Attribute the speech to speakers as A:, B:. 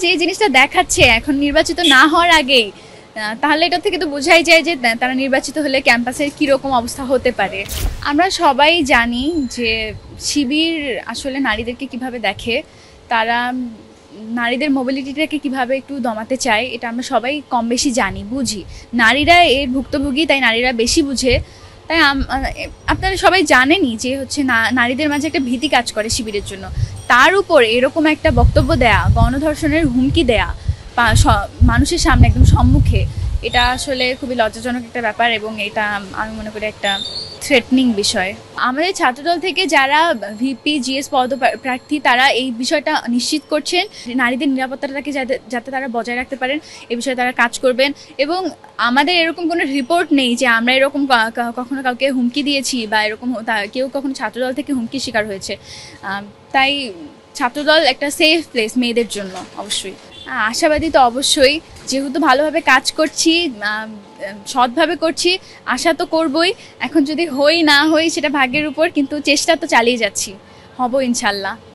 A: যে জিনিসটা দেখাচ্ছে এখন নির্বাচিত না হওয়ার আগেই, তাহলে এটা থেকে তো বোঝাই যায় যে তারা নির্বাচিত হলে ক্যাম্পাসের কীরকম অবস্থা হতে পারে। আমরা সবাই জানি যে শিবির আসলে নারীদেরকে কিভাবে দেখে, তারা নারীদের মোবিলিটিটাকে কিভাবে একটু দমাতে চায়, এটা আমরা সবাই কম বেশি জানি, বুঝি। নারীরা এর ভুক্তভোগী, তাই নারীরা বেশি বুঝে। তাই আপনারা সবাই জানেনই যে হচ্ছে নারীদের মাঝে একটা ভীতি কাজ করে শিবিরের জন্য। তার উপর এরকম একটা বক্তব্য দেয়া, গণধর্ষণের হুমকি দেয়া মানুষের সামনে একদম সম্মুখে, এটা আসলে খুবই লজ্জাজনক একটা ব্যাপার এবং এটা আমি মনে করি একটা থ্রেটনিং বিষয়। আমাদের ছাত্রদল থেকে যারা ভিপি জিএস পদপ্রার্থী তারা এই বিষয়টা নিশ্চিত করছেন, নারীদের নিরাপত্তাটাকে যাতে তারা বজায় রাখতে পারেন এই বিষয়ে তারা কাজ করবেন। এবং আমাদের এরকম কোনো রিপোর্ট নেই যে আমরা এরকম কখনো কাউকে হুমকি দিয়েছি বা এরকম কেউ কখনো ছাত্রদল থেকে হুমকির শিকার হয়েছে। তাই ছাত্রদল একটা সেফ প্লেস মেয়েদের জন্য। অবশ্যই আশাবাদী তো অবশ্যই, যেহেতু ভালোভাবে কাজ করছি, সৎভাবে করছি, আশা তো করবই। এখন যদি হই না হই সেটা ভাগ্যের উপর, কিন্তু চেষ্টা তো চালিয়ে যাচ্ছি, হব ইনশাল্লাহ।